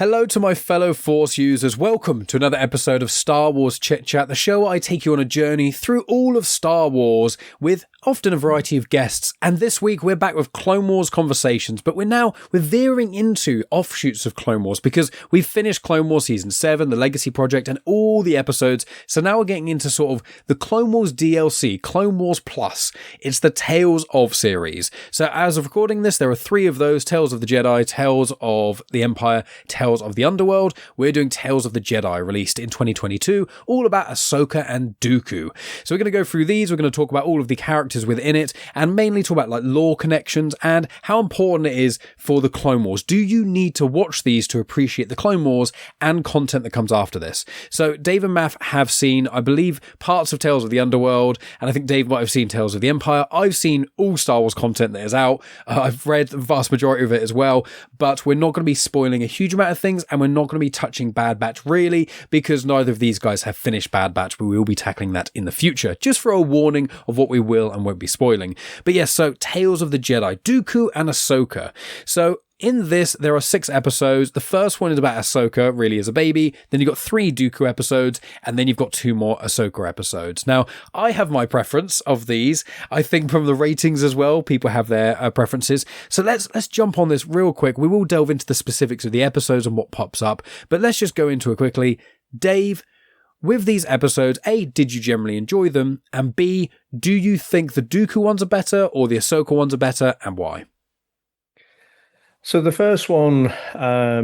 Hello to my fellow Force users. Welcome to another episode of Star Wars Chit-Chat, the show where I take you on a journey through all of Star Wars with often a variety of guests. And this week we're back with Clone Wars conversations, but we're veering into offshoots of Clone Wars because we've finished Clone Wars Season 7, the Legacy Project, and all the episodes. So now we're getting into sort of the Clone Wars DLC, Clone Wars Plus. It's the Tales of series. So as of recording this, there are 3 of those: Tales of the Jedi, Tales of the Empire, Tales of the Underworld. We're doing Tales of the Jedi, released in 2022, all about Ahsoka and Dooku. So we're going to go through these. We're going to talk about all of the characters within it, and mainly talk about like lore connections and how important it is for the Clone Wars. Do you need to watch these to appreciate the Clone Wars and content that comes after this? So Dave and Maff have seen, I believe, parts of Tales of the Underworld, and I think Dave might have seen Tales of the Empire. I've seen all Star Wars content that is out. I've read the vast majority of it as well, but we're not going to be spoiling a huge amount of things, and we're not going to be touching Bad Batch really, because neither of these guys have finished Bad Batch, but we will be tackling that in the future, just for a warning of what we will and won't be spoiling. But yes, so Tales of the Jedi, Dooku and Ahsoka. So in this, there are 6 episodes. The first one is about Ahsoka, really as a baby. Then you've got 3 Dooku episodes, and then you've got 2 more Ahsoka episodes. Now, I have my preference of these. I think from the ratings as well, people have their preferences. So let's jump on this real quick. We will delve into the specifics of the episodes and what pops up, but let's just go into it quickly. Dave, with these episodes, A, did you generally enjoy them? And B, do you think the Dooku ones are better or the Ahsoka ones are better, and why? So the first one, I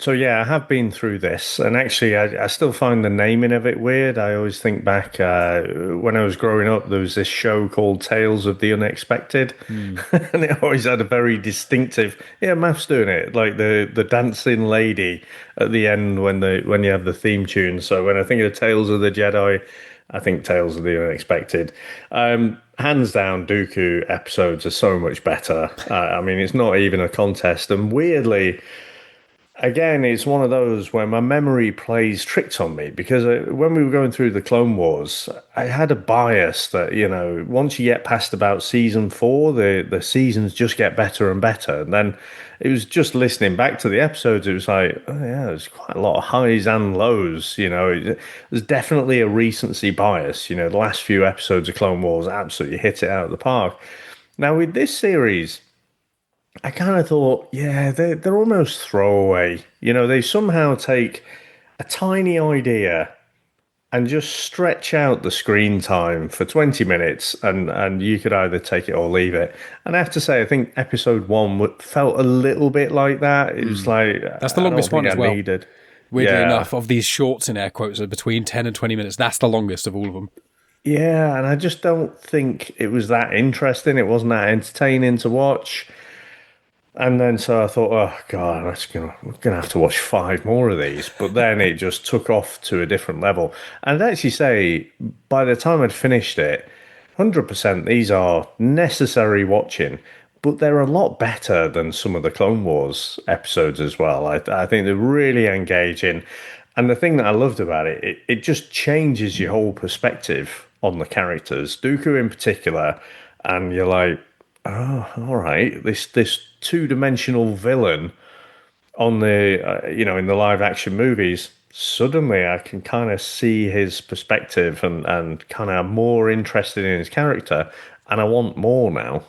have been through this, and actually I still find the naming of it weird. I always think back when I was growing up, there was this show called Tales of the Unexpected, and it always had a very distinctive, Maff's doing it, like the dancing lady at the end when you have the theme tune. So when I think of Tales of the Jedi, I think Tales of the Unexpected. Hands down, Dooku episodes are so much better. I mean, it's not even a contest. And weirdly, again, it's one of those where my memory plays tricks on me, because when we were going through the Clone Wars, I had a bias that, once you get past about season 4, the seasons just get better and better. And then it was just listening back to the episodes, it was like, oh yeah, there's quite a lot of highs and lows. There's definitely a recency bias. The last few episodes of Clone Wars absolutely hit it out of the park. Now with this series, I kind of thought, they're almost throwaway. They somehow take a tiny idea and just stretch out the screen time for 20 minutes, and you could either take it or leave it. And I have to say, I think episode 1 felt a little bit like that. It was like, that's the longest one as well. Needed. Weirdly enough, of these shorts in air quotes are between 10 and 20 minutes. That's the longest of all of them. Yeah, and I just don't think it was that interesting. It wasn't that entertaining to watch. And then so I thought, oh God, we're gonna have to watch 5 more of these. But then it just took off to a different level. And I'd actually say, by the time I'd finished it, 100% these are necessary watching, but they're a lot better than some of the Clone Wars episodes as well. I think they're really engaging. And the thing that I loved about it just changes your whole perspective on the characters, Dooku in particular, and you're like, oh, all right, this 2-dimensional villain on the in the live action movies, suddenly I can kind of see his perspective and kind of more interested in his character, and I want more now.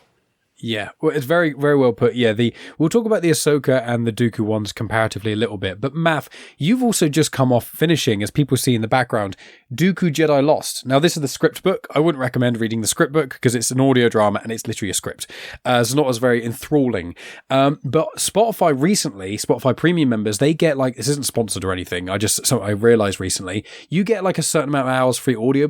Yeah, well, it's very, very well put. Yeah, we'll talk about the Ahsoka and the Dooku ones comparatively a little bit. But Maff, you've also just come off finishing, as people see in the background, Dooku Jedi Lost. Now, this is the script book. I wouldn't recommend reading the script book because it's an audio drama and it's literally a script. It's not as very enthralling. But Spotify Premium members, they get like, this isn't sponsored or anything. I realized recently, you get like a certain amount of hours free audio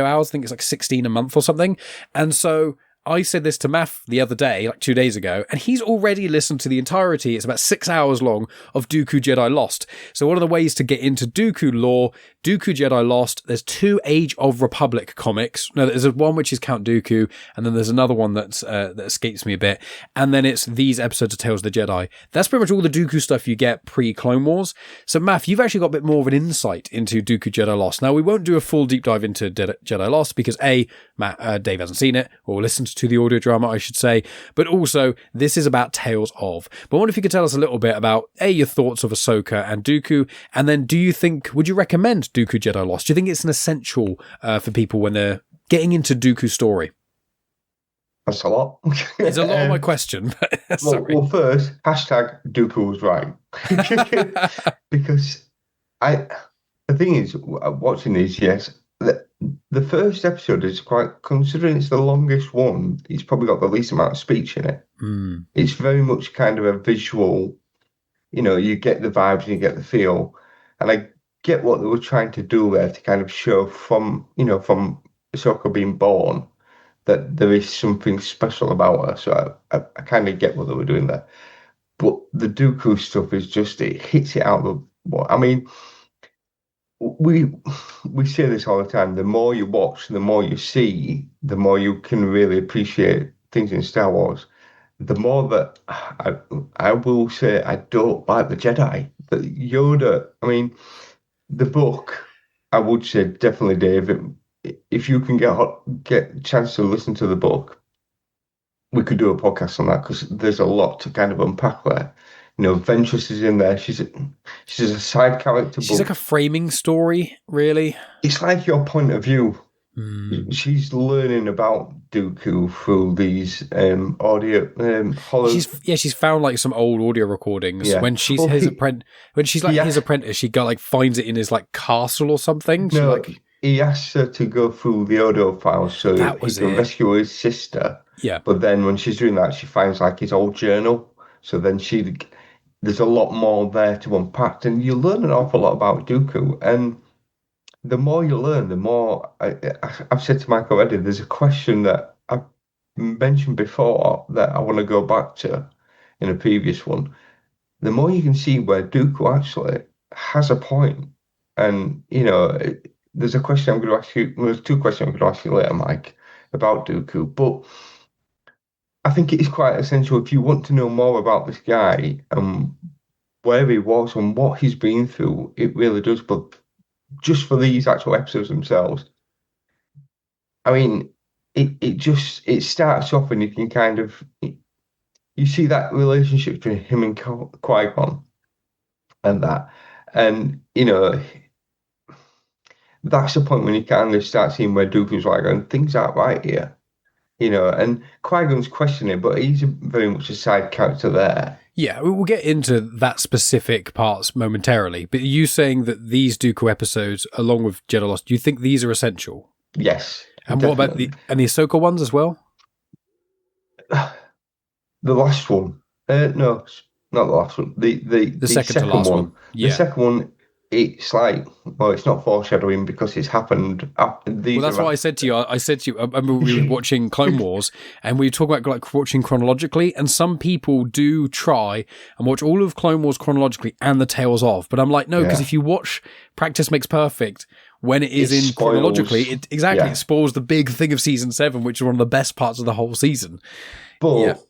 hours. I think it's like 16 a month or something. And so I said this to Maff the other day, like 2 days ago, and he's already listened to the entirety. It's about 6 hours long of Dooku Jedi Lost. So one of the ways to get into Dooku lore, Dooku Jedi Lost, there's 2 Age of Republic comics. No, there's one which is Count Dooku, and then there's another one that escapes me a bit. And then it's these episodes of Tales of the Jedi. That's pretty much all the Dooku stuff you get pre-Clone Wars. So Maff, you've actually got a bit more of an insight into Dooku Jedi Lost. Now, we won't do a full deep dive into Jedi Lost because Dave hasn't seen it or listened to the audio drama, I should say. But also, this is about Tales of. But I wonder if you could tell us a little bit about, your thoughts of Ahsoka and Dooku, and then would you recommend Dooku Jedi Lost? Do you think it's an essential for people when they're getting into Dooku's story? That's a lot. It's a lot of my question. Well, first, hashtag Dooku was right. Because the thing is, watching these, yes, the first episode is quite, considering it's the longest one, it's probably got the least amount of speech in it. Mm. It's very much kind of a visual, you get the vibes and you get the feel. And I get what they were trying to do there to kind of show from Ahsoka being born that there is something special about her. So I kind of get what they were doing there. But the Dooku stuff is just, it hits it out of the... I mean, we say this all the time. The more you watch, the more you see, the more you can really appreciate things in Star Wars. The more that I will say I don't like the Jedi. That Yoda, I mean, the book, I would say definitely, Dave, if you can get a chance to listen to the book, we could do a podcast on that because there's a lot to kind of unpack there. Ventress is in there. She's a side character. She's like a framing story, really. It's like your point of view. Mm. She's learning about Dooku through these audio hollow. She's found like some old audio recordings when she's his apprentice. When she's like his apprentice, she finds it in his like castle or something. He asks her to go through the audio files so he can rescue his sister. Yeah, but then when she's doing that, she finds like his old journal. So then there's a lot more there to unpack, and you learn an awful lot about Dooku. And the more you learn, the more I've said to Mike already. There's a question that I've mentioned before that I want to go back to in a previous one. The more you can see where Dooku actually has a point, and there's a question I'm going to ask you. There's two questions I'm going to ask you later, Mike, about Dooku, but I think it is quite essential if you want to know more about this guy and where he was and what he's been through. It really does. But just for these actual episodes themselves, I mean, it starts off and you can kind of you see that relationship between him and Qui-Gon and that, and that's the point when you kind of start seeing where Dooku's like, and things aren't right here. And Qui-Gon's questioning, but he's very much a side character there. Yeah, we'll get into that specific parts momentarily, but are you saying that these Dooku episodes, along with Jedi Lost, do you think these are essential? Yes. And definitely. What about the Ahsoka ones as well? The last one. No, not the last one. The second to last one. Yeah. The second one, it's like, well, it's not foreshadowing because it's happened. That's what I said to you. I remember we were watching Clone Wars and we were talking about like watching chronologically, and some people do try and watch all of Clone Wars chronologically and the Tales of. But I'm like, no, because if you watch Practice Makes Perfect when it is in chronologically, it spoils the big thing of season 7, which is one of the best parts of the whole season. But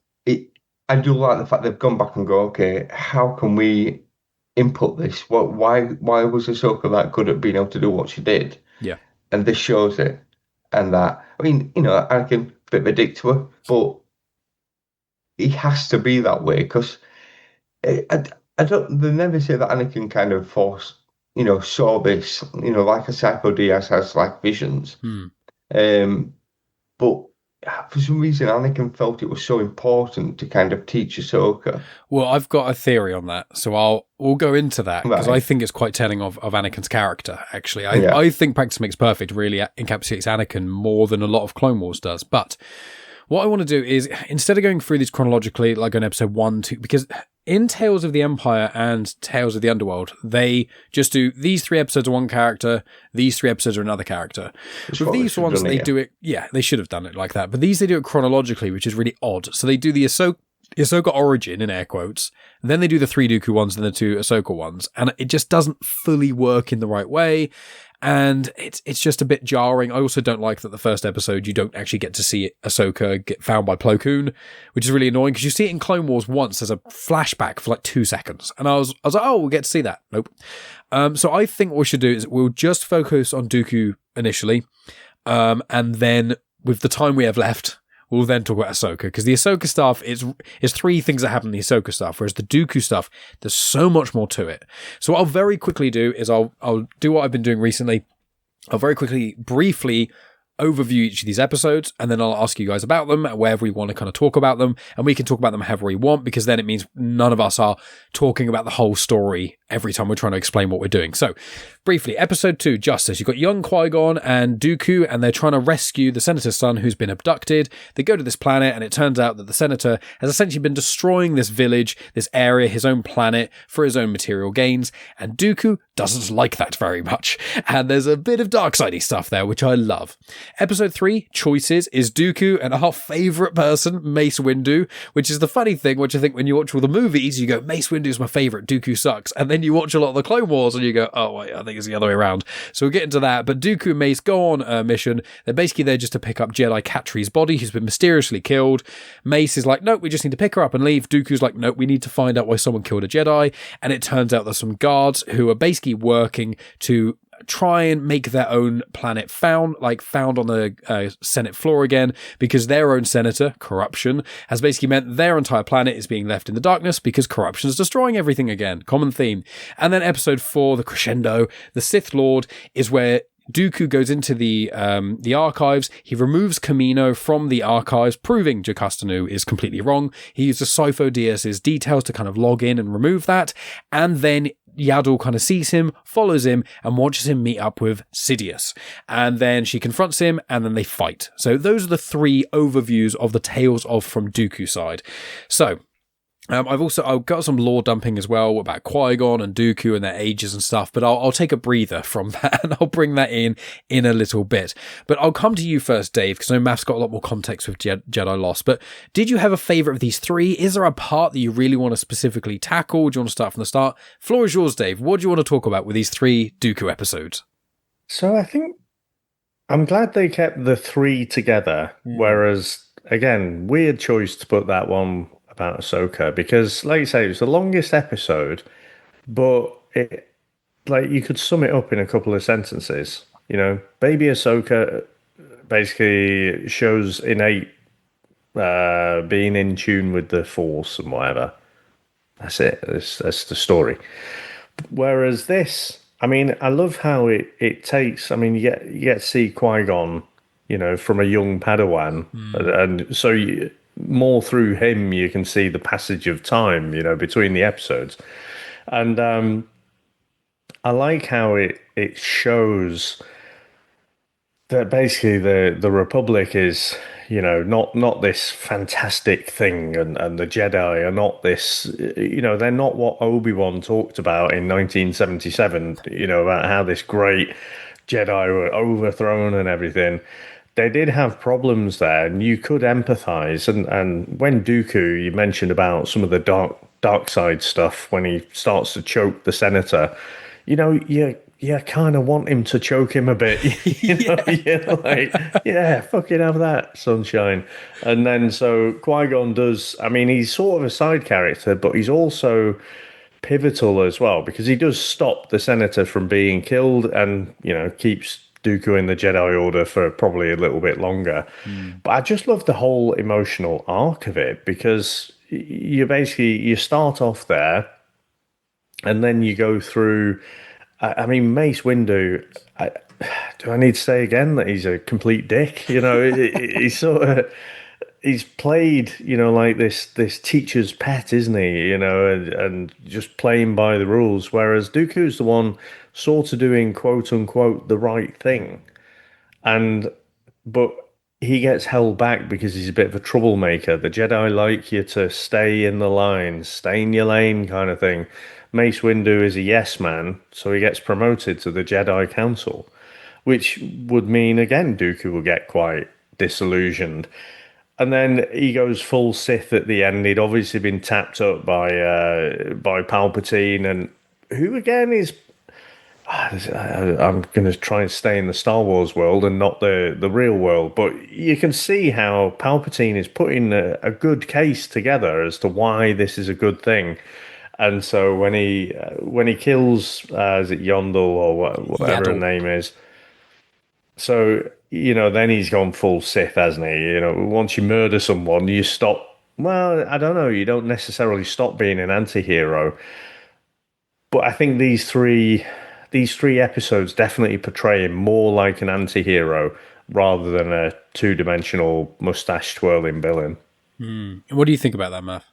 I do like the fact they've gone back and go, okay, how can we input this? Why was Ahsoka that good at being able to do what she did? Yeah. And this shows it. And that, I mean, Anakin, a bit of a dick to her, but he has to be that way because they never say that Anakin kind of saw this, like a Psycho Diaz has like visions. But for some reason, Anakin felt it was so important to kind of teach Ahsoka. Well, I've got a theory on that, so we'll go into that because I think it's quite telling of Anakin's character, actually. I think Practice Makes Perfect really encapsulates Anakin more than a lot of Clone Wars does. But what I want to do is, instead of going through these chronologically, like on episode 1, 2, because in Tales of the Empire and Tales of the Underworld, they just do these 3 episodes of one character, these 3 episodes are another character. With these ones, they do it, they should have done it like that. But these, they do it chronologically, which is really odd. So they do the Ahsoka origin, in air quotes, then they do the 3 Dooku ones and the 2 Ahsoka ones. And it just doesn't fully work in the right way. And it's just a bit jarring. I also don't like that the first episode, you don't actually get to see Ahsoka get found by Plo Koon, which is really annoying because you see it in Clone Wars once as a flashback for like 2 seconds. And I was like, oh, we'll get to see that. Nope. So I think what we should do is we'll just focus on Dooku initially. And then with the time we have left, we'll then talk about Ahsoka, because the Ahsoka stuff is three things that happen in the Ahsoka stuff, whereas the Dooku stuff, there's so much more to it. So what I'll very quickly do is I'll do what I've been doing recently. I'll very quickly, briefly overview each of these episodes, and then I'll ask you guys about them, wherever we want to kind of talk about them, and we can talk about them however we want, because then it means none of us are talking about the whole story every time we're trying to explain what we're doing. So, briefly, episode 2, Justice. You've got young Qui-Gon and Dooku, and they're trying to rescue the Senator's son who's been abducted. They go to this planet, and it turns out that the Senator has essentially been destroying this village, this area, his own planet, for his own material gains, and Dooku doesn't like that very much. And there's a bit of dark-sidey stuff there, which I love. Episode 3, Choices, is Dooku and our favourite person, Mace Windu, which is the funny thing, which I think when you watch all the movies, you go, Mace Windu's my favourite, Dooku sucks. And then you watch a lot of the Clone Wars and you go, oh wait, I think it's the other way around. So we'll get into that. But Dooku and Mace go on a mission. They're basically there just to pick up Jedi Catri's body, who's been mysteriously killed. Mace is like, nope, we just need to pick her up and leave. Dooku's like, nope, we need to find out why someone killed a Jedi. And it turns out there's some guards who are basically working to try and make their own planet found on the Senate floor again, because their own senator, corruption, has basically meant their entire planet is being left in the darkness because corruption is destroying everything again. Common theme. And then episode 4, the crescendo, the Sith Lord, is where Dooku goes into the archives. He removes Camino from the archives, proving Jocasta is completely wrong. He uses Sifo Dyas's details to kind of log in and remove that. And then Yaddle kind of sees him, follows him, and watches him meet up with Sidious. And then she confronts him, and then they fight. So those are the 3 overviews of the Tales of from Dooku side. So I've got some lore dumping as well about Qui-Gon and Dooku and their ages and stuff, but I'll take a breather from that and I'll bring that in a little bit. But I'll come to you first, Dave, because I know Maff's got a lot more context with Jedi Lost. But did you have a favourite of these 3? Is there a part that you really want to specifically tackle? Do you want to start from the start? Floor is yours, Dave. What do you want to talk about with these 3 Dooku episodes? So I think I'm glad they kept the 3 together, whereas, again, weird choice to put that one about Ahsoka, because, like you say, it was the longest episode, but it, like, you could sum it up in a couple of sentences. You know, baby Ahsoka basically shows innate being in tune with the Force and whatever. That's it. That's the story. Whereas this, I mean, I love how it takes. I mean, you get to see Qui-Gon, you know, from a young Padawan, and so more through him, you can see the passage of time, you know, between the episodes. And I like how it shows that basically the Republic is, you know, not this fantastic thing, and the Jedi are not this, you know, they're not what Obi-Wan talked about in 1977, you know, about how this great Jedi were overthrown and everything. They did have problems there, and you could empathize. And when Dooku, you mentioned about some of the dark side stuff, when he starts to choke the senator, you know, you kind of want him to choke him a bit. You know, you're like, yeah, fucking have that, sunshine. And then so Qui-Gon does, I mean, he's sort of a side character, but he's also pivotal as well, because he does stop the senator from being killed and, you know, keeps Dooku in the Jedi Order for probably a little bit longer. But I just love the whole emotional arc of it, because you start off there and then you go through. I mean, Mace Windu, do I need to say again that he's a complete dick? You know, he's played, you know, like this teacher's pet, isn't he? You know, and just playing by the rules, whereas Dooku's the one sort of doing, quote unquote, the right thing. But he gets held back because he's a bit of a troublemaker. The Jedi like you to stay in the line, stay in your lane kind of thing. Mace Windu is a yes man, so he gets promoted to the Jedi Council, which would mean, again, Dooku will get quite disillusioned. And then he goes full Sith at the end. He'd obviously been tapped up by Palpatine, and who again is... I'm going to try and stay in the Star Wars world and not the real world, but you can see how Palpatine is putting a good case together as to why this is a good thing. And so when he kills, is it Yaddle or whatever her name is? So then he's gone full Sith, hasn't he? Once you murder someone, you stop. Well, I don't know. You don't necessarily stop being an anti-hero. But I think these three episodes definitely portray him more like an anti-hero rather than a two-dimensional mustache twirling villain. What do you think about that, Matt?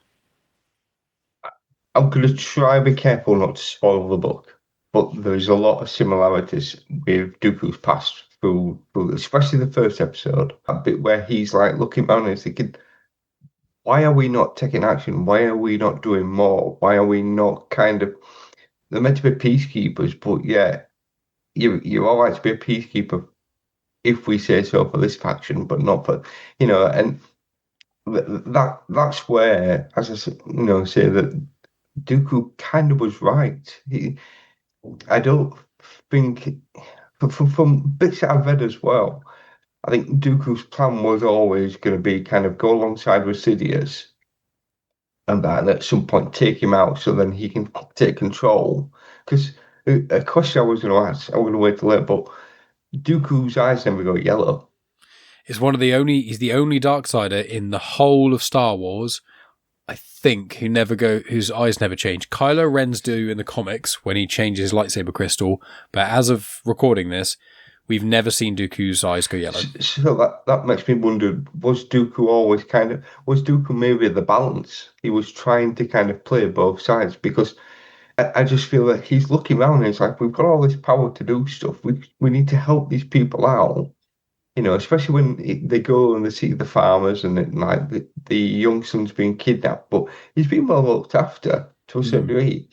I'm going to try and be careful not to spoil the book, but there's a lot of similarities with Dooku's past through especially the first episode, a bit where he's like looking around and thinking, why are we not taking action? Why are we not doing more? Why are we not kind of, they're meant to be peacekeepers, but yeah, you're all right to be a peacekeeper if we say so for this faction, but not for, and that's where, as I say that Dooku kind of was right. I don't think, from bits that I've read as well, I think Dooku's plan was always going to be kind of go alongside with Sidious and that, and at some point take him out so then he can take control. Because a question I was going to ask, I'm going to wait till later, but Dooku's eyes never go yellow. He's he's the only Darksider in the whole of Star Wars, I think, whose eyes never change. Kylo Ren's do in the comics when he changes his lightsaber crystal, but as of recording this, we've never seen Dooku's eyes go yellow. So that makes me wonder, was Dooku maybe the balance? He was trying to kind of play both sides, because I just feel that he's looking around and it's like, we've got all this power to do stuff. We need to help these people out. Especially when they go and they see the farmers and like the young son's being kidnapped, but he's been well looked after to a certain degree.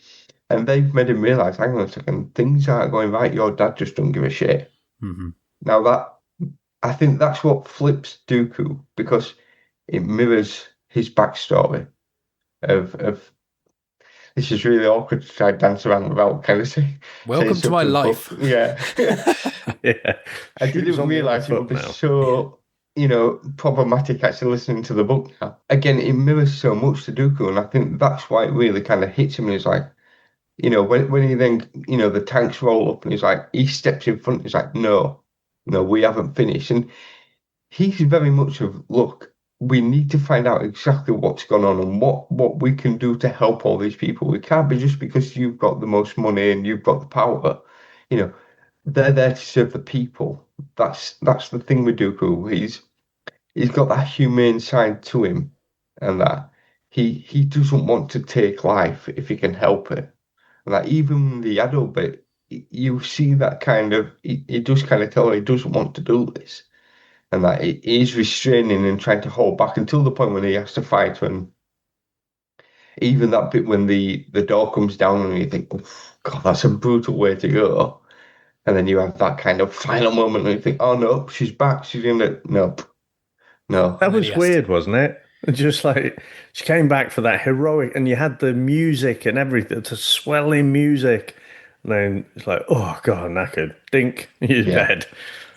And they've made him realise, hang on a second, things aren't going right. Your dad just don't give a shit. Mm-hmm. Now I think that's what flips Dooku, because it mirrors his backstory of this is really awkward to try and dance around without kind of saying. Welcome to my life. Yeah. Yeah. I didn't realise it would be so, problematic actually listening to the book now. Again, it mirrors so much to Dooku, and I think that's why it really kind of hits him. And he's like, when he then, the tanks roll up and he's like, he steps in front, he's like, no, we haven't finished. And he's very much of, look, we need to find out exactly what's gone on and what we can do to help all these people. We can't be just because you've got the most money and you've got the power. They're there to serve the people. That's the thing with Dooku. He's got that humane side to him, and that he doesn't want to take life if he can help it. And that even the adult bit, you see that kind of, he does kind of tell her he doesn't want to do this. And that he's restraining and trying to hold back until the point when he has to fight. When even that bit when the door comes down and you think, oh, God, that's a brutal way to go. And then you have that kind of final moment and you think, oh no, she's back. She's in it. No. That was weird, wasn't it? Just like she came back for that heroic, and you had the music and everything, the swelling music. And then it's like, oh God, knackered. Dink, you're dead.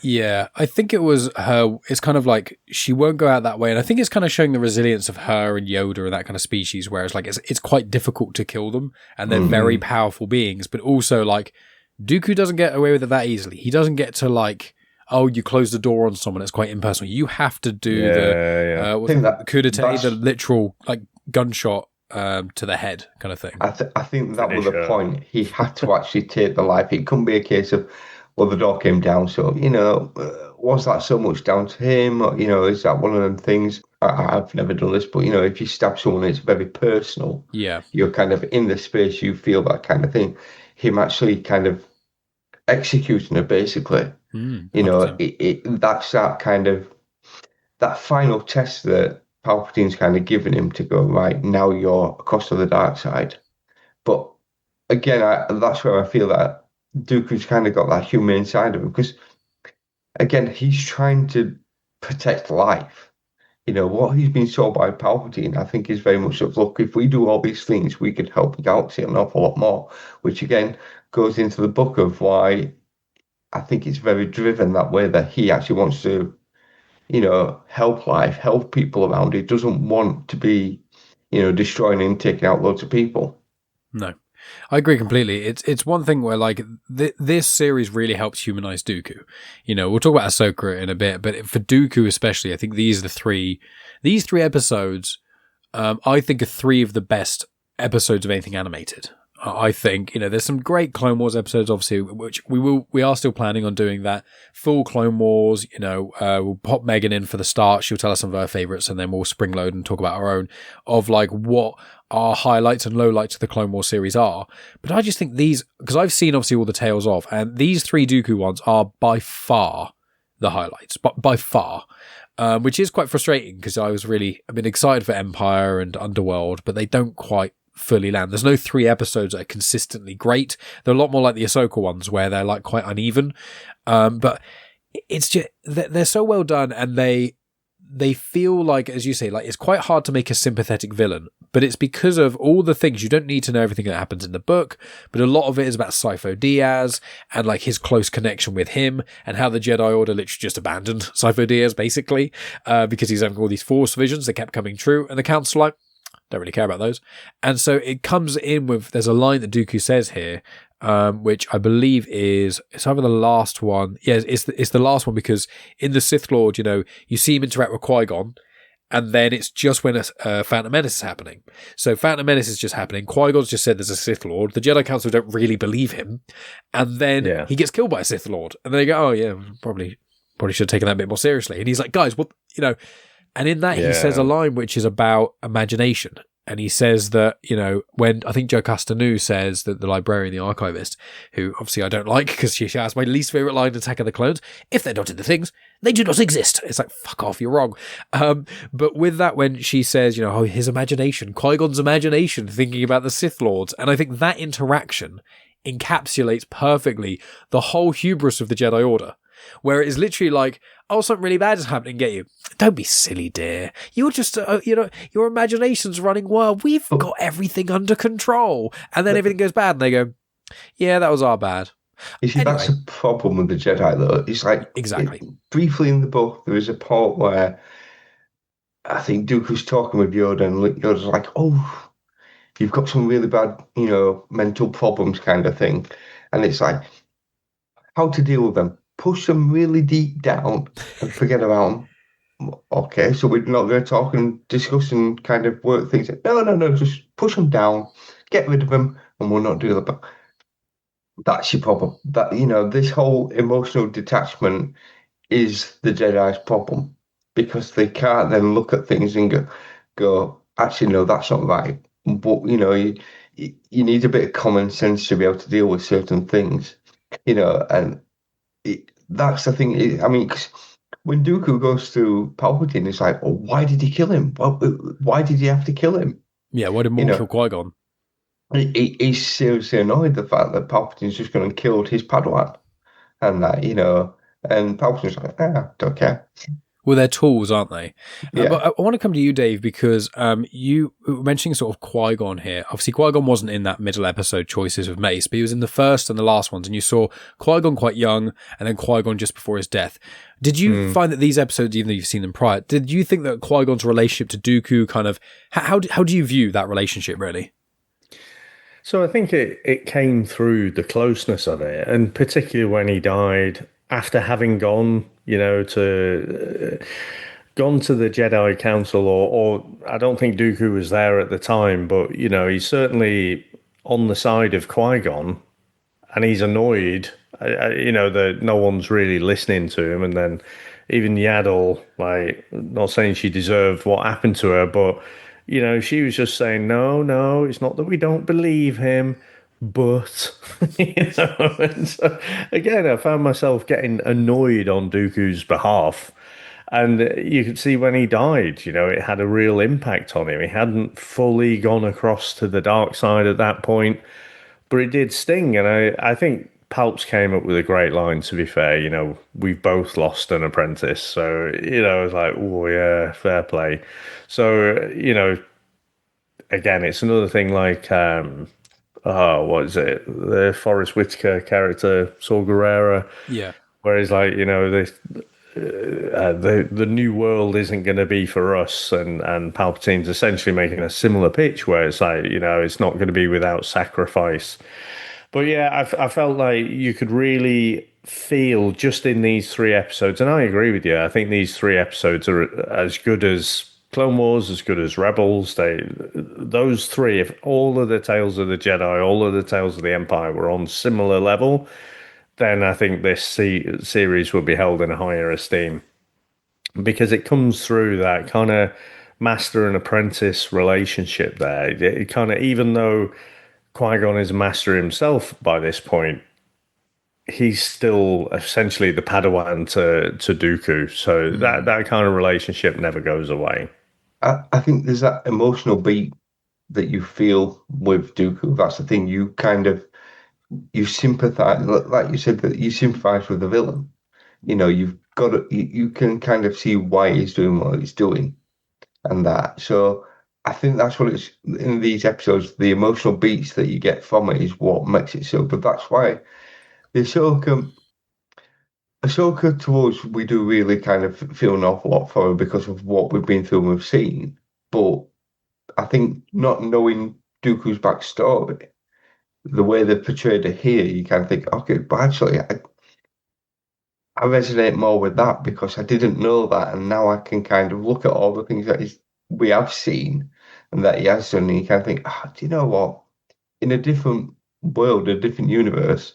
Yeah, I think it was her. It's kind of like she won't go out that way, and I think it's kind of showing the resilience of her and Yoda and that kind of species. Whereas, like, it's quite difficult to kill them, and they're very powerful beings. But also, like, Dooku doesn't get away with it that easily. He doesn't get to, like, oh, you close the door on someone. It's quite impersonal. You have to do the coup d'etat, the literal like gunshot to the head kind of thing. I think that was the point. He had to actually take the life. It couldn't be a case of, well, the door came down, so, was that so much down to him? Or, is that one of them things? I've never done this, but, if you stab someone, it's very personal. Yeah. You're kind of in the space, you feel that kind of thing. Him actually kind of executing her, basically. That's that kind of, that final test that Palpatine's kind of given him to go, right, now you're across to the dark side. But again, that's where I feel that Dooku's kind of got that humane side of him, because again, he's trying to protect life. What he's been told by Palpatine, I think, is very much of, look, if we do all these things, we could help the galaxy an awful lot more, which again goes into the book of why I think it's very driven that way, that he actually wants to, help life, help people around. He doesn't want to be, destroying and taking out loads of people. No. I agree completely. It's one thing where like this series really helps humanize Dooku. We'll talk about Ahsoka in a bit, but for Dooku especially, I think these three episodes, I think are three of the best episodes of anything animated. I think, there's some great Clone Wars episodes, obviously, which we are still planning on doing that full Clone Wars. We'll pop Megan in for the start. She'll tell us some of her favorites, and then we'll spring load and talk about our own of like what our highlights and lowlights of the Clone Wars series are. But I just think these, because I've seen obviously all the Tales of, and these three Dooku ones are by far the highlights, but by far. Which is quite frustrating because I've been excited for Empire and Underworld, but they don't quite fully land. There's no 3 episodes that are consistently great. They're a lot more like the Ahsoka ones where they're like quite uneven. But it's just, they're so well done, and they feel like, as you say, like it's quite hard to make a sympathetic villain, but it's because of all the things. You don't need to know everything that happens in the book, but a lot of it is about Sifo Dyas and like his close connection with him, and how the Jedi Order literally just abandoned Sifo Dyas basically, because he's having all these Force visions that kept coming true, and the Council like, don't really care about those. And so it comes in with, there's a line that Dooku says here, which I believe it's either the last one. Yeah, it's the last one, because in the Sith Lord, you see him interact with Qui-Gon, and then it's just when Phantom Menace is happening. So Phantom Menace is just happening. Qui-Gon's just said there's a Sith Lord. The Jedi Council don't really believe him. And then he gets killed by a Sith Lord. And they go, oh yeah, probably should have taken that a bit more seriously. And he's like, guys, what, and in that, he says a line which is about imagination. And he says that, when I think Jocasta Nu says that the librarian, the archivist, who obviously I don't like because she has my least favourite line in Attack of the Clones, if they're not in the things, they do not exist. It's like, fuck off, you're wrong. But with that, when she says, his imagination, Qui-Gon's imagination, thinking about the Sith Lords, and I think that interaction encapsulates perfectly the whole hubris of the Jedi Order. Where it is literally like, oh, something really bad is happening, get you. Don't be silly, dear. You're just, your imagination's running wild. We've got everything under control. And then everything goes bad, and they go, yeah, that was our bad. You see, that's a problem with the Jedi, though. It's like, exactly. Briefly in the book, there is a part where I think Dooku's talking with Yoda, and Yoda's like, oh, you've got some really bad, mental problems kind of thing. And it's like, how to deal with them? Push them really deep down and forget about them. Okay, so we're not going to talk and discuss and kind of work things out. No, just push them down, get rid of them, and we'll not do that. That's your problem. That, this whole emotional detachment is the Jedi's problem, because they can't then look at things and go, actually, no, that's not right. But, you need a bit of common sense to be able to deal with certain things, and that's the thing. I mean, when Dooku goes to Palpatine, it's like, oh, why did he kill him? Why did he have to kill him? Yeah, why did Maul kill Qui-Gon? He's seriously annoyed the fact that Palpatine's just gone and killed his Padawan, and that, and Palpatine's like, don't care. Well, they're tools, aren't they? Yeah. But I want to come to you, Dave, because you were mentioning sort of Qui-Gon here. Obviously, Qui-Gon wasn't in that middle episode choices with Mace, but he was in the first and the last ones, and you saw Qui-Gon quite young, and then Qui-Gon just before his death. Did you find that these episodes, even though you've seen them prior, did you think that Qui-Gon's relationship to Dooku kind of, how do you view that relationship, really? So I think it came through the closeness of it, and particularly when he died after having gone, to the Jedi Council, or I don't think Dooku was there at the time, but he's certainly on the side of Qui-Gon, and he's annoyed, that no one's really listening to him. And then even Yaddle, like, not saying she deserved what happened to her, but she was just saying, no, it's not that we don't believe him, but, and so, again, I found myself getting annoyed on Dooku's behalf. And you could see when he died, it had a real impact on him. He hadn't fully gone across to the dark side at that point, but it did sting. And I think Palps came up with a great line, to be fair. We've both lost an apprentice. So, I was like, oh, yeah, fair play. So, again, it's another thing like, what is it? The Forrest Whitaker character, Saw Gerrera. Yeah. Where he's like, the new world isn't going to be for us, and Palpatine's essentially making a similar pitch where it's like, it's not going to be without sacrifice. But yeah, I felt like you could really feel just in these 3 episodes, and I agree with you. I think these 3 episodes are as good as Clone Wars, as good as Rebels. Those three, if all of the Tales of the Jedi, all of the Tales of the Empire were on similar level, then I think this series would be held in a higher esteem, because it comes through that kind of master and apprentice relationship there. It kind of, even though Qui-Gon is a master himself by this point, he's still essentially the Padawan to Dooku. So that kind of relationship never goes away. I think there's that emotional beat that you feel with Dooku. That's the thing. You sympathize, like you said, that you sympathize with the villain. You've got to, you can kind of see why he's doing what he's doing, and that. So I think that's what it's in these episodes. The emotional beats that you get from it is what makes it so good. That's why the Ahsoka to us, we do really kind of feel an awful lot for her because of what we've been through and we've seen. But I think not knowing Dooku's backstory, the way they've portrayed it here, you kind of think, okay, but actually, I resonate more with that because I didn't know that, and now I can kind of look at all the things that we have seen and that he has done, and you kind of think, do you know what? In a different world, a different universe,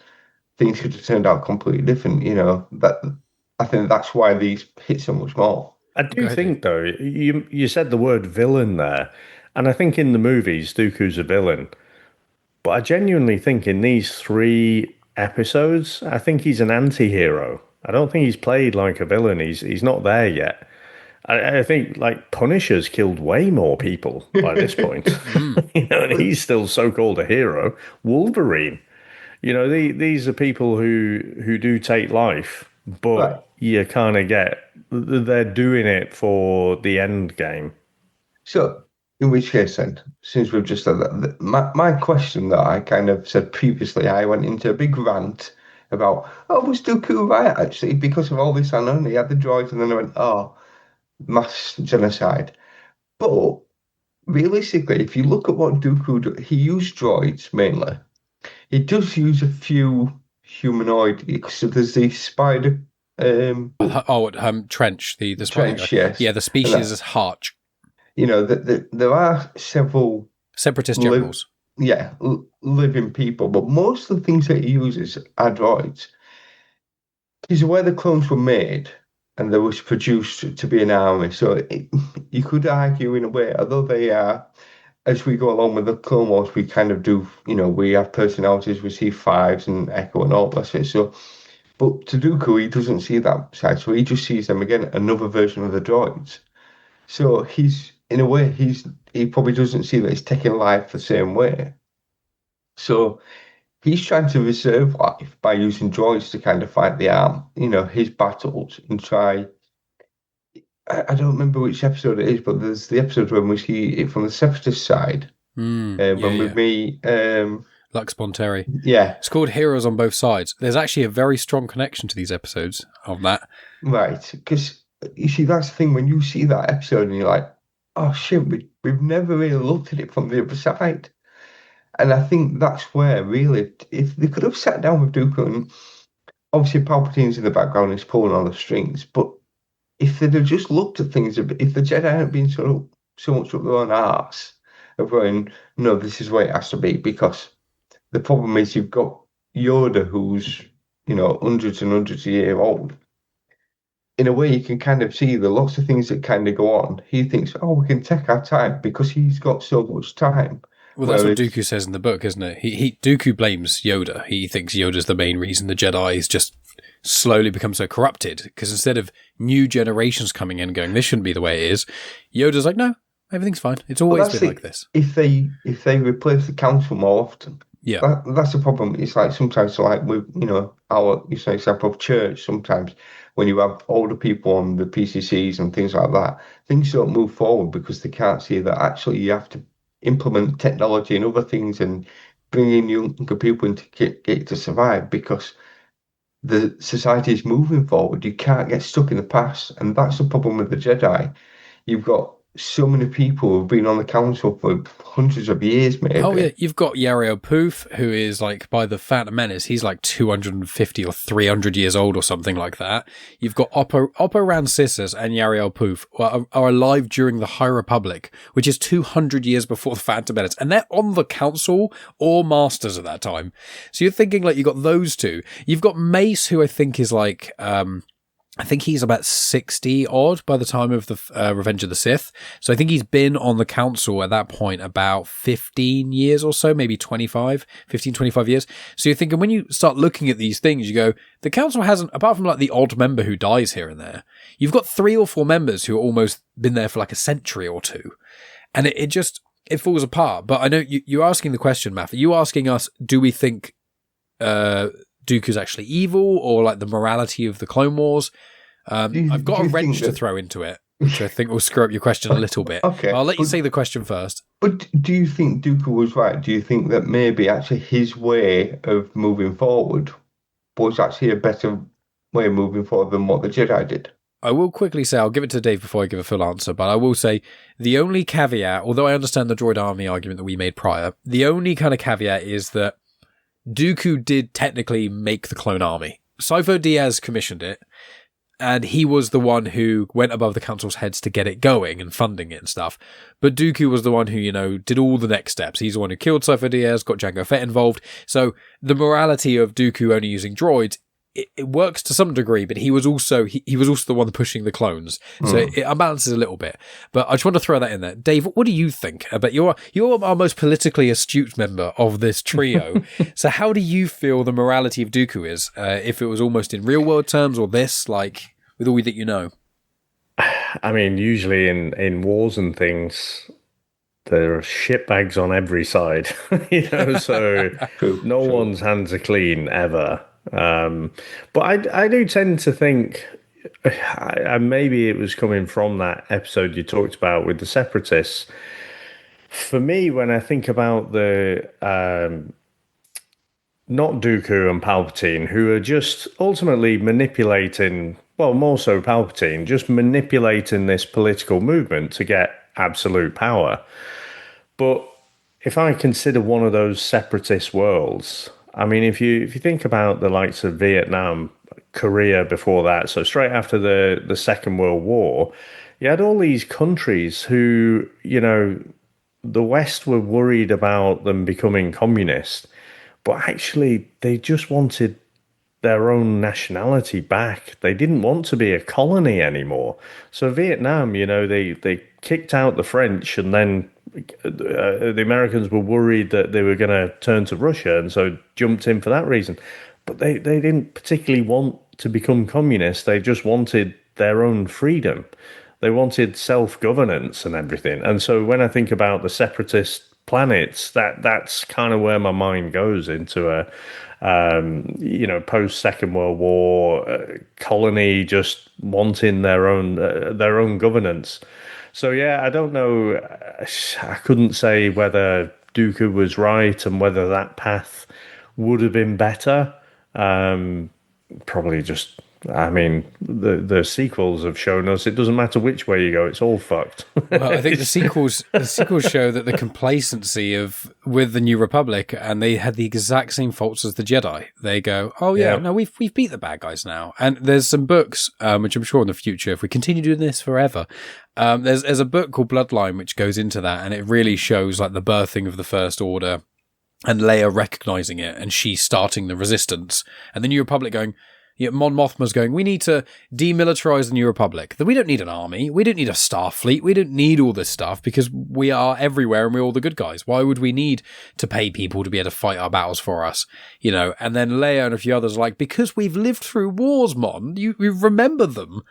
things could have turned out completely different. That I think that's why these hit so much more. I do think, though, you said the word villain there, and I think in the movies, Dooku's a villain. But I genuinely think in these 3 episodes, I think he's an anti-hero. I don't think he's played like a villain. He's not there yet. I think like Punisher's killed way more people by this point, and he's still so-called a hero. Wolverine, these are people who do take life, but Right. you kind of get they're doing it for the end game. So, in which case, then, since we've just said that, my question that I kind of said previously, I went into a big rant about, was Dooku right, actually, because of all this unknown? He had the droids, and then I went, mass genocide. But realistically, if you look at what Dooku he used droids mainly. He does use a few humanoid, so there's the spider. Trench, the spider Trench, guy. yes. Yeah, the species is Harch. There are several separatist generals. Living people, but most of the things that he uses are droids. Because where the clones were made and they was produced to be an army, so you could argue in a way, although they are, as we go along with the Clone Wars, we kind of do, we have personalities, we see Fives and Echo and all that. So, but to Dooku, he doesn't see that side, so he just sees them again, another version of the droids. So he's, in a way, he probably doesn't see that he's taking life the same way. So he's trying to reserve life by using droids to kind of fight the arm, his battles and try. I don't remember which episode it is, but there's the episode when we see it from the separatist side. When we meet Lux Bonteri. Yeah. It's called Heroes on Both Sides. There's actually a very strong connection to these episodes of that. Right. Because you see, that's the thing, when you see that episode and you're like, oh shit, we've never really looked at it from the other side. And I think that's where really, if they could have sat down with Dooku, and obviously Palpatine's in the background, he's pulling all the strings, but if they'd have just looked at things, if the Jedi hadn't been so much up their own arse of going, no, this is where it has to be, because the problem is you've got Yoda who's, hundreds and hundreds of years old. In a way, you can kind of see the lots of things that kind of go on. He thinks, we can take our time because he's got so much time. Well, that's what Dooku says in the book, isn't it? Dooku blames Yoda. He thinks Yoda's the main reason the Jedi's just slowly become so corrupted. Because instead of new generations coming in and going, this shouldn't be the way it is, Yoda's like, no, everything's fine. It's always been like this. If they replace the council more often, that's the problem. It's like sometimes, like with our example of church. Sometimes when you have older people on the PCCs and things like that, things don't move forward because they can't see that actually you have to implement technology and other things and bring in younger people in to get to survive, because the society is moving forward. You can't get stuck in the past, and that's the problem with the Jedi. You've got so many people who've been on the council for hundreds of years, maybe. Oh yeah, you've got Yarael Poof, who is like by the Phantom Menace, he's like 250 or 300 years old or something like that. You've got Oppo Rancisis and Yarael Poof are alive during the High Republic, which is 200 years before the Phantom Menace, and they're on the council or masters at that time. So you're thinking like you've got those two. You've got Mace, who I think is like I think he's about 60 odd by the time of the Revenge of the Sith. So I think he's been on the council at that point about 15 years or so, maybe 25 years. So you're thinking when you start looking at these things, you go, the council hasn't, apart from like the odd member who dies here and there, you've got 3 or 4 members who are almost been there for like a century or two. And it falls apart. But I know you're asking the question, Maff. Are you asking us, do we think Dooku's actually evil, or like the morality of the Clone Wars? I've got a wrench to throw into it, which I think will screw up your question a little bit. Okay, I'll let you say the question first. But do you think Dooku was right? Do you think that maybe actually his way of moving forward was actually a better way of moving forward than what the Jedi did? I will quickly say, I'll give it to Dave before I give a full answer, but I will say the only caveat, although I understand the droid army argument that we made prior, the only kind of caveat is that Dooku did technically make the clone army. Sifo Dyas commissioned it, and he was the one who went above the council's heads to get it going and funding it and stuff. But Dooku was the one who, did all the next steps. He's the one who killed Sifo Dyas, got Jango Fett involved. So the morality of Dooku only using droids, it works to some degree, but he was also the one pushing the clones. So it unbalances a little bit. But I just want to throw that in there. Dave, what do you think about you're our most politically astute member of this trio. So how do you feel the morality of Dooku is? If it was almost in real world terms, or this, like with all that you know? I mean, usually in wars and things, there are shitbags on every side, so no one's hands are clean ever. But I do tend to think, maybe it was coming from that episode you talked about with the Separatists. For me, when I think about the not Dooku and Palpatine, who are just ultimately manipulating, well, more so Palpatine, just manipulating this political movement to get absolute power. But if I consider one of those separatist worlds, I mean, if you think about the likes of Vietnam, Korea before that, so straight after the Second World War, you had all these countries who, the West were worried about them becoming communist, but actually they just wanted their own nationality back. They didn't want to be a colony anymore. So Vietnam, they kicked out the French, and then the Americans were worried that they were going to turn to Russia, and so jumped in for that reason. But they didn't particularly want to become communist. They just wanted their own freedom. They wanted self-governance and everything. And so when I think about the separatist planets, that's kind of where my mind goes into a post Second World War colony just wanting their own governance. So yeah, I don't know. I couldn't say whether Dooku was right and whether that path would have been better. Probably just. I mean, the sequels have shown us it doesn't matter which way you go; it's all fucked. Well, I think the sequels show that the complacency with the New Republic, and they had the exact same faults as the Jedi. They go, "Oh yeah, no, we've beat the bad guys now." And there's some books, which I'm sure in the future, if we continue doing this forever, there's a book called Bloodline which goes into that, and it really shows like the birthing of the First Order, and Leia recognizing it, and she starting the Resistance, and the New Republic going. Yeah, Mon Mothma's going, we need to demilitarize the New Republic. We don't need an army. We don't need a star fleet. We don't need all this stuff because we are everywhere and we're all the good guys. Why would we need to pay people to be able to fight our battles for us? And then Leia and a few others are like, because we've lived through wars, Mon. You remember them.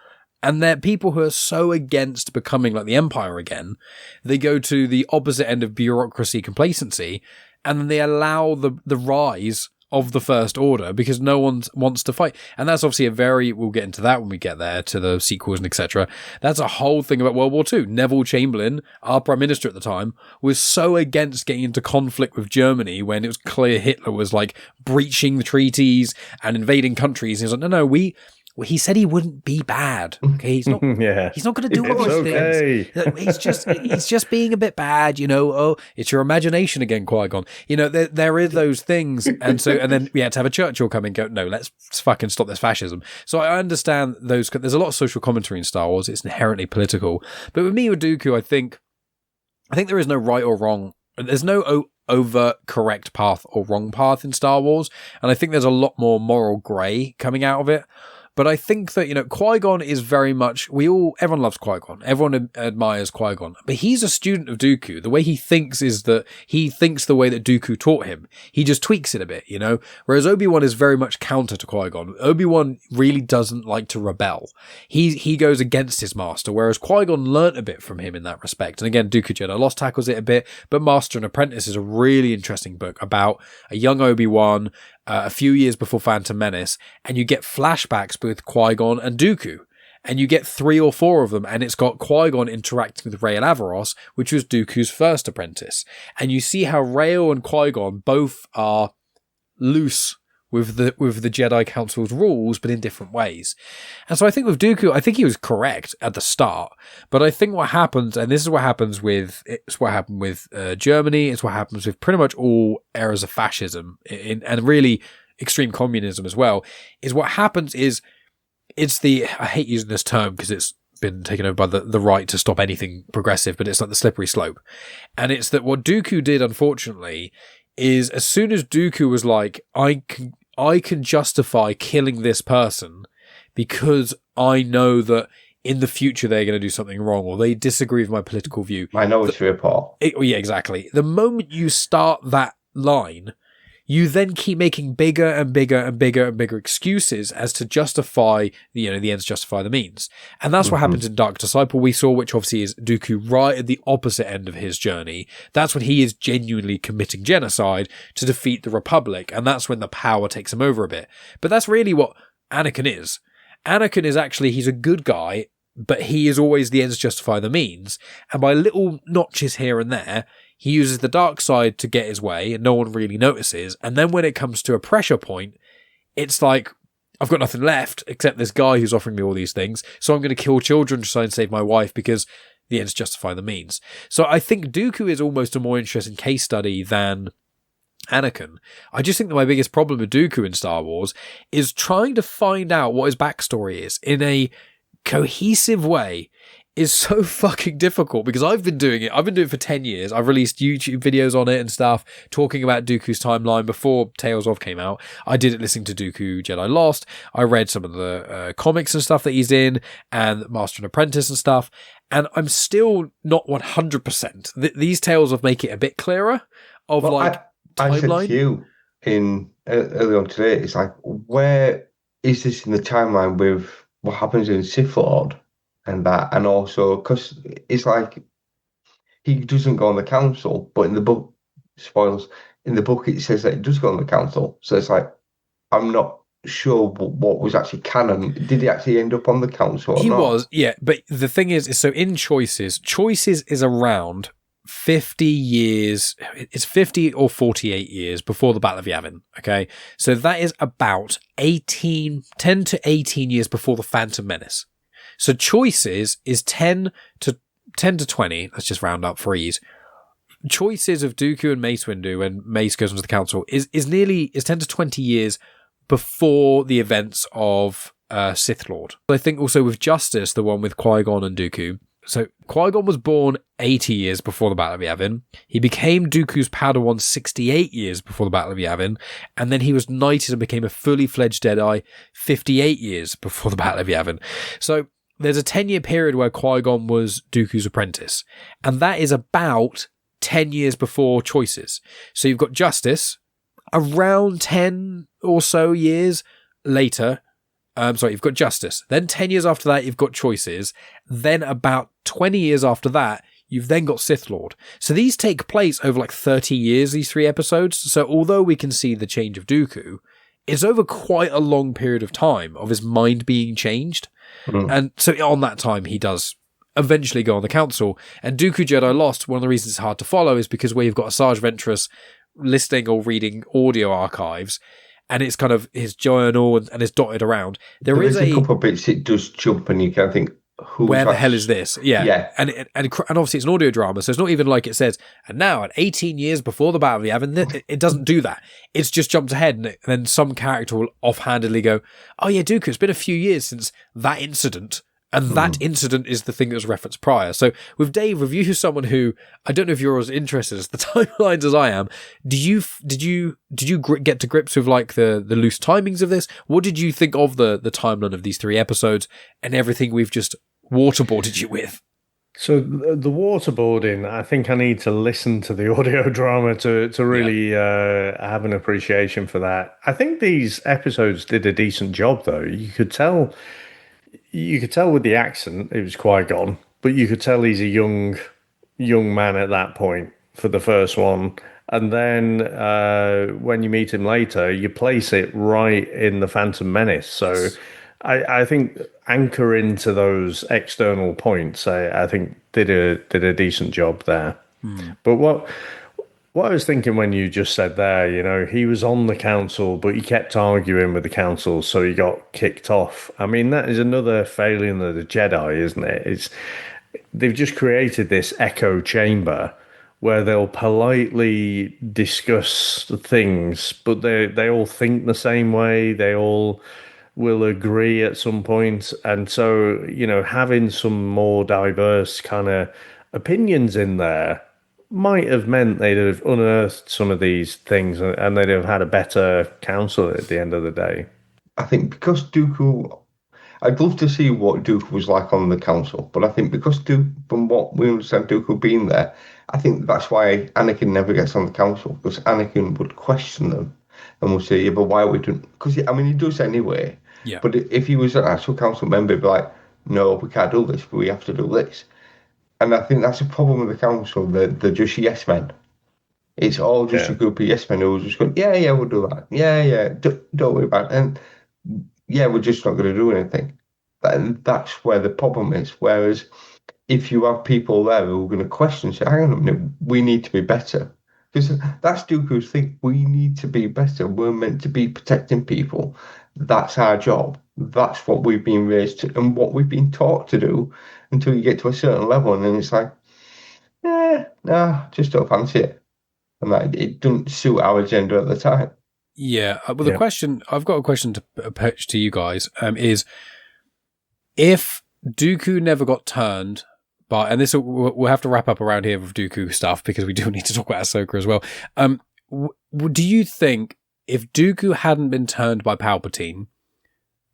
And they're people who are so against becoming like the Empire again. They go to the opposite end of bureaucracy complacency, and then they allow the rise of the First Order because no one wants to fight. And that's obviously we'll get into that when we get there to the sequels and etc. That's a whole thing about World War II. Neville Chamberlain, our Prime Minister at the time, was so against getting into conflict with Germany when it was clear Hitler was like breaching the treaties and invading countries. He was like, no, he said he wouldn't be bad. Okay, he's not. He's not going to do all these things. He's just being a bit bad. Oh, it's your imagination again, Qui-Gon. There is those things, and then we had to have a Churchill come and go. No, let's fucking stop this fascism. So I understand those. There's a lot of social commentary in Star Wars. It's inherently political, but with me with Dooku, I think there is no right or wrong. There's no overt correct path or wrong path in Star Wars, and I think there's a lot more moral grey coming out of it. But I think that, Qui-Gon is very much, everyone loves Qui-Gon. Everyone admires Qui-Gon. But he's a student of Dooku. The way he thinks is that he thinks the way that Dooku taught him. He just tweaks it a bit, Whereas Obi-Wan is very much counter to Qui-Gon. Obi-Wan really doesn't like to rebel. He goes against his master, whereas Qui-Gon learnt a bit from him in that respect. And again, Dooku Jedi Lost tackles it a bit, but Master and Apprentice is a really interesting book about a young Obi-Wan, a few years before Phantom Menace, and you get flashbacks with Qui-Gon and Dooku. And you get 3 or 4 of them, and it's got Qui-Gon interacting with Rael Averross, which was Dooku's first apprentice. And you see how Rael and Qui-Gon both are loose with the Jedi Council's rules, but in different ways. And so I think with Dooku, I think he was correct at the start. But I think what happens, and this is what happens with, it's what happened with Germany, it's what happens with pretty much all eras of fascism, and really extreme communism as well, is what happens is, I hate using this term because it's been taken over by the right to stop anything progressive, but it's like the slippery slope. And it's that what Dooku did, unfortunately, is as soon as Dooku was like, I can justify killing this person because I know that in the future they're going to do something wrong or they disagree with my political view. Minority Report. Yeah, exactly. The moment you start that line, you then keep making bigger and bigger and bigger and bigger excuses as to justify, the ends justify the means. And that's what happens in Dark Disciple we saw, which obviously is Dooku right at the opposite end of his journey. That's when he is genuinely committing genocide to defeat the Republic. And that's when the power takes him over a bit. But that's really what Anakin is. Anakin is actually, he's a good guy, but he is always the ends justify the means. And by little notches here and there, he uses the dark side to get his way and no one really notices. And then when it comes to a pressure point, it's like, I've got nothing left except this guy who's offering me all these things. So I'm going to kill children to try and save my wife because the ends justify the means. So I think Dooku is almost a more interesting case study than Anakin. I just think that my biggest problem with Dooku in Star Wars is trying to find out what his backstory is in a cohesive way is so fucking difficult because I've been doing it for 10 years. I've released YouTube videos on it and stuff, talking about Dooku's timeline before Tales of came out. I did it listening to Dooku Jedi Lost. I read some of the comics and stuff that he's in and Master and Apprentice and stuff. And I'm still not 100%. These tales of make it a bit clearer of timeline. I said to you earlier on today, it's like, where is this in the timeline with what happens in Sith Lord? And that, and also because it's like he doesn't go on the council, but in the book, spoilers, in the book it says that he does go on the council. So it's like, I'm not sure what was actually canon. Did he actually end up on the council or not? He was, yeah. But the thing is so in Choices is around 50 years, it's 50 or 48 years before the Battle of Yavin, okay? So that is about 10 to 18 years before the Phantom Menace. So Choices is 10 to 20. Let's just round up for ease. Choices of Dooku and Mace Windu when Mace goes into the council is 10 to 20 years before the events of Sith Lord. I think also with Justice, the one with Qui-Gon and Dooku. So Qui-Gon was born 80 years before the Battle of Yavin. He became Dooku's Padawan 68 years before the Battle of Yavin. And then he was knighted and became a fully fledged Jedi 58 years before the Battle of Yavin. So there's a 10-year period where Qui-Gon was Dooku's apprentice. And that is about 10 years before Choices. So you've got Justice around 10 or so years later. You've got Justice. Then 10 years after that, you've got Choices. Then about 20 years after that, You've then got Sith Lord. So these take place over like 30 years, these 3 episodes. So although we can see the change of Dooku, it's over quite a long period of time of his mind being changed. And so on that time, he does eventually go on the council. And Dooku Jedi Lost, one of the reasons it's hard to follow is because where you've got Asajj Ventress listening or reading audio archives, and it's kind of his journal and it's dotted around. There is a couple of bits it does jump and you can think, where the hell is this? Yeah. And obviously it's an audio drama, so it's not even like it says, and now at 18 years before the Battle of Yavin, it doesn't do that. It's just jumped ahead, and then some character will offhandedly go, oh yeah, Dooku, it's been a few years since that incident, and that incident is the thing that was referenced prior. So with Dave, with you, someone who, I don't know if you're as interested as the timelines as I am, did you get to grips with like the loose timings of this? What did you think of the timeline of these 3 episodes and everything we've just waterboarded you with? So the waterboarding, I think I need to listen to the audio drama to really have an appreciation for that. I think these episodes did a decent job, though. You could tell with the accent it was Qui-Gon, but you could tell he's a young man at that point for the first one. And then when you meet him later, you place it right in the Phantom Menace. So I think anchor into those external points. I think did a decent job there. But what I was thinking when you just said there, he was on the council, but he kept arguing with the council, so he got kicked off. I mean, that is another failing of the Jedi, isn't it? They've just created this echo chamber where they'll politely discuss things, but they all think the same way. They all will agree at some point. And so, having some more diverse kind of opinions in there might have meant they'd have unearthed some of these things and they'd have had a better council at the end of the day. I think because Dooku, I'd love to see what Dooku was like on the council, but I think because from what we understand Dooku being there, I think that's why Anakin never gets on the council, because Anakin would question them and would say, yeah, but why are we doing, because he does anyway. Yeah. But if he was an actual council member, he'd be like, no, we can't do this, but we have to do this. And I think that's a problem with the council. They're just yes men. It's all just a group of yes men who are just going, yeah, we'll do that. Yeah, don't worry about it. And yeah, we're just not going to do anything. And that's where the problem is. Whereas if you have people there who are going to question, say, hang on a minute, we need to be better. Because that's Dooku's thing. We need to be better. We're meant to be protecting people. That's our job. That's what we've been raised to and what we've been taught to do until you get to a certain level. And then it's like, just don't fancy it. And it doesn't suit our agenda at the time. Yeah. Well, the question, I've got a question to pitch to you guys, is if Dooku never got turned by, and this we'll have to wrap up around here with Dooku stuff because we do need to talk about Ahsoka as well. Do you think if Dooku hadn't been turned by Palpatine,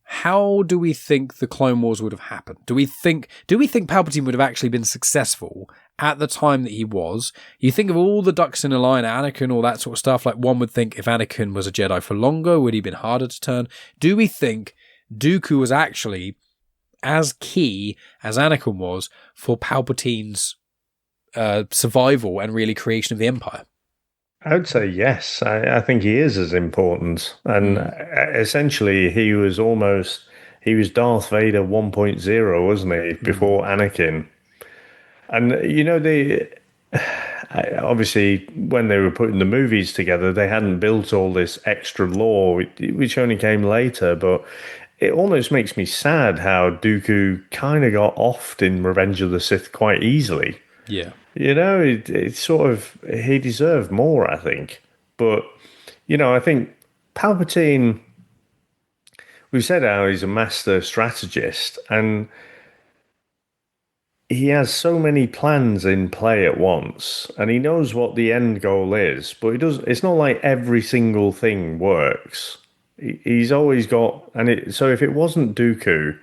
how do we think the Clone Wars would have happened? Do we think Palpatine would have actually been successful at the time that he was? You think of all the ducks in a line, Anakin, all that sort of stuff. Like one would think if Anakin was a Jedi for longer, would he have been harder to turn? Do we think Dooku was actually as key as Anakin was for Palpatine's survival and really creation of the Empire? I would say yes. I think he is as important. And essentially, he was Darth Vader 1.0, wasn't he, before Anakin? And, obviously, when they were putting the movies together, they hadn't built all this extra lore, which only came later. But it almost makes me sad how Dooku kind of got offed in Revenge of the Sith quite easily. Yeah. It's sort of, he deserved more, I think. But, I think Palpatine, we've said how he's a master strategist, and he has so many plans in play at once, and he knows what the end goal is, but it's not like every single thing works. He's always got, so if it wasn't Dooku,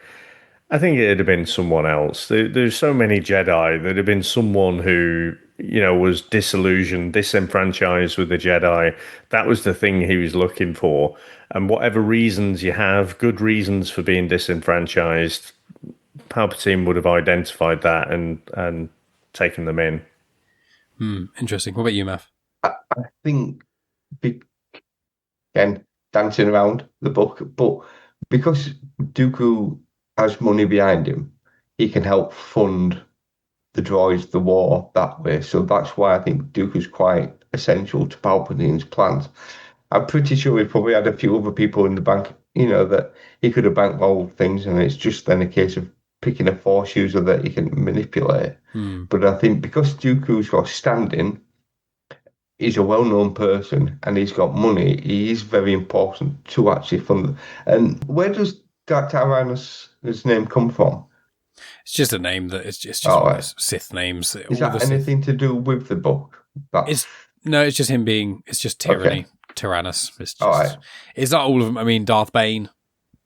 I think it'd have been someone else. There's so many Jedi. There'd have been someone who, was disillusioned, disenfranchised with the Jedi. That was the thing he was looking for. And whatever reasons you have, good reasons for being disenfranchised, Palpatine would have identified that and taken them in. Interesting. What about you, Maff? I think, again, dancing around the book, but because Dooku has money behind him, he can help fund the droids, the war that way. So that's why I think Dooku's quite essential to Palpatine's plans. I'm pretty sure he probably had a few other people in the bank, that he could have bankrolled things, and it's just then a case of picking a Force user that he can manipulate. But I think because Dooku's got standing, he's a well-known person and he's got money, he is very important to actually fund. And where does that Tyrannus' name come from? It's just a name that it's just one of those Sith names. Is that anything to do with the book? It's just him being. It's just tyranny, Tyrannus. It's just. It's not all of them. I mean, Darth Bane.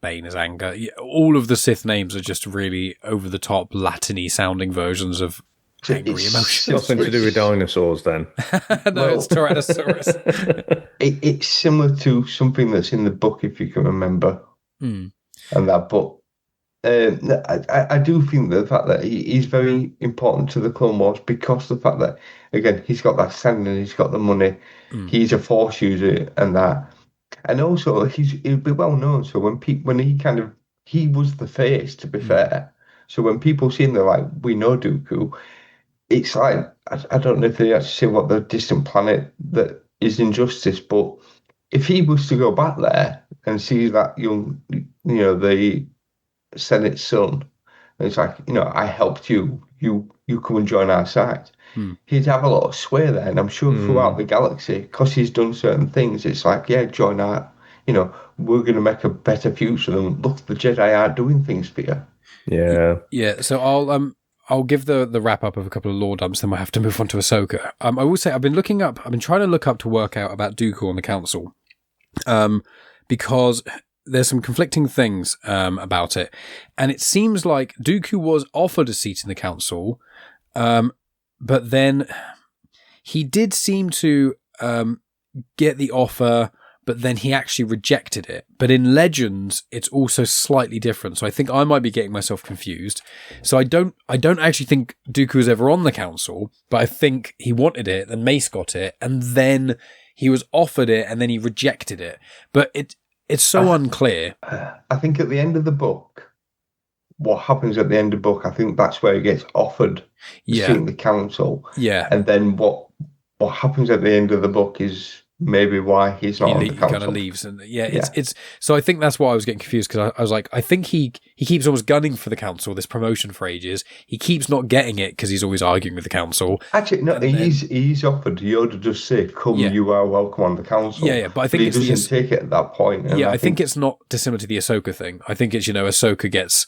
Bane is anger. All of the Sith names are just really over the top, Latin-y sounding versions of angry emotions. Nothing to do with dinosaurs, then. It's Tyrannosaurus. It's similar to something that's in the book, if you can remember, and that book. I do think the fact that he's very important to the Clone Wars because the fact that, again, he's got that standing, he's got the money, he's a Force user, and that, and also he'll be well known. So when he was the face, to be fair. So when people see him, they're like, we know Dooku. It's like, I don't know if they actually say what the distant planet that is Injustice, but if he was to go back there and see that young, the Senate's son, and it's like, I helped you come and join our side. He'd have a lot of sway there, and I'm sure throughout the galaxy, because he's done certain things, it's like, yeah, join our, we're going to make a better future than, look, the Jedi are doing things for you. Yeah. So I'll give the wrap up of a couple of lore dumps, then we'll have to move on to Ahsoka. I will say I've been trying to look up to work out about Dooku on the council, because there's some conflicting things about it, and it seems like Dooku was offered a seat in the council, but then he did seem to get the offer, but then he actually rejected it. But in Legends, it's also slightly different. So I think I might be getting myself confused. So I don't actually think Dooku was ever on the council, but I think he wanted it, then Mace got it, and then he was offered it, and then he rejected it. But it's so unclear. I think at the end of the book, what happens at the end of the book, I think that's where he gets offered to sit in the council. Yeah. And then what happens at the end of the book is maybe why he's not on the council. He kind of leaves, and it's so I think that's why I was getting confused, because I was like, I think he keeps almost gunning for the council, this promotion for ages. He keeps not getting it because he's always arguing with the council. Actually, no, he's offered. Yoda just say, "Come, you are welcome on the council." Yeah, but I think he doesn't take it at that point. Yeah, I think it's not dissimilar to the Ahsoka thing. I think it's Ahsoka gets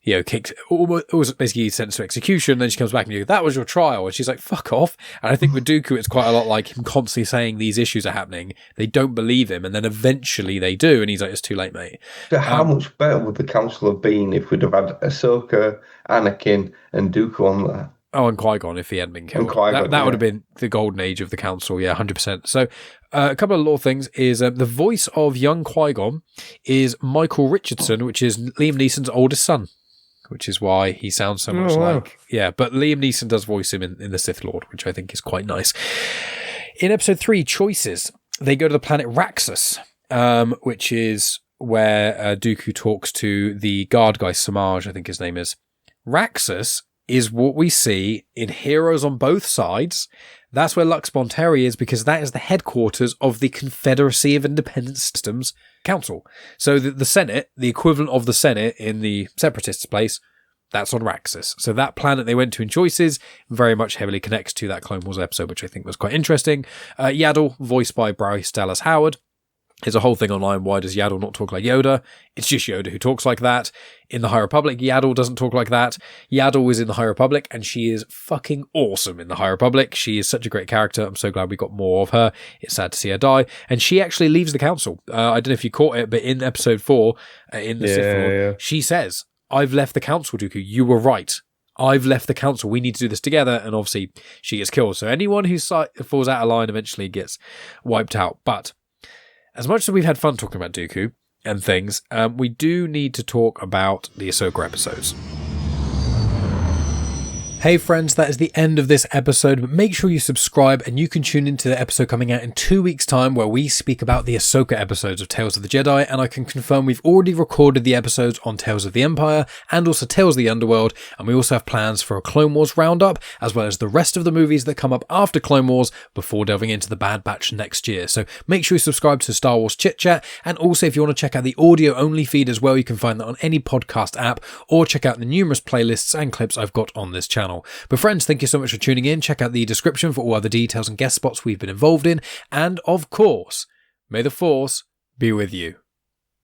kicked, almost basically sentenced to execution. Then she comes back and you go, that was your trial. And she's like, fuck off. And I think with Dooku, it's quite a lot like him constantly saying these issues are happening. They don't believe him. And then eventually they do. And he's like, it's too late, mate. So how much better would the council have been if we'd have had Ahsoka, Anakin, and Dooku on there? Oh, and Qui-Gon if he hadn't been killed. That would have been the golden age of the council. Yeah, 100%. So a couple of lore things is the voice of young Qui-Gon is Michael Richardson, which is Liam Neeson's oldest son, which is why he sounds so much like... Yeah, but Liam Neeson does voice him in The Sith Lord, which I think is quite nice. In episode 3, Choices, they go to the planet Raxus, which is where Dooku talks to the guard guy, Samaj, I think his name is. Raxus is what we see in Heroes on Both Sides. That's where Lux Bonteri is, because that is the headquarters of the Confederacy of Independent Systems Council. So the Senate, the equivalent of the Senate in the Separatists' place, that's on Raxus. So that planet they went to in Choices very much heavily connects to that Clone Wars episode, which I think was quite interesting. Yaddle, voiced by Bryce Dallas Howard. There's a whole thing online, why does Yaddle not talk like Yoda? It's just Yoda who talks like that. In the High Republic, Yaddle doesn't talk like that. Yaddle is in the High Republic, and she is fucking awesome in the High Republic. She is such a great character. I'm so glad we got more of her. It's sad to see her die. And she actually leaves the council. I don't know if you caught it, but in episode 4, in the Sith Lord, she says, I've left the council, Dooku. You were right. I've left the council. We need to do this together. And obviously, she gets killed. So anyone who falls out of line eventually gets wiped out. But as much as we've had fun talking about Dooku and things, we do need to talk about the Ahsoka episodes. Hey friends, that is the end of this episode, but make sure you subscribe and you can tune into the episode coming out in 2 weeks' time where we speak about the Ahsoka episodes of Tales of the Jedi, and I can confirm we've already recorded the episodes on Tales of the Empire and also Tales of the Underworld, and we also have plans for a Clone Wars roundup, as well as the rest of the movies that come up after Clone Wars before delving into the Bad Batch next year. So make sure you subscribe to Star Wars Chit-Chat, and also if you want to check out the audio-only feed as well, you can find that on any podcast app, or check out the numerous playlists and clips I've got on this channel. But friends, thank you so much for tuning in. Check out the description for all other details and guest spots we've been involved in. And of course, may the Force be with you.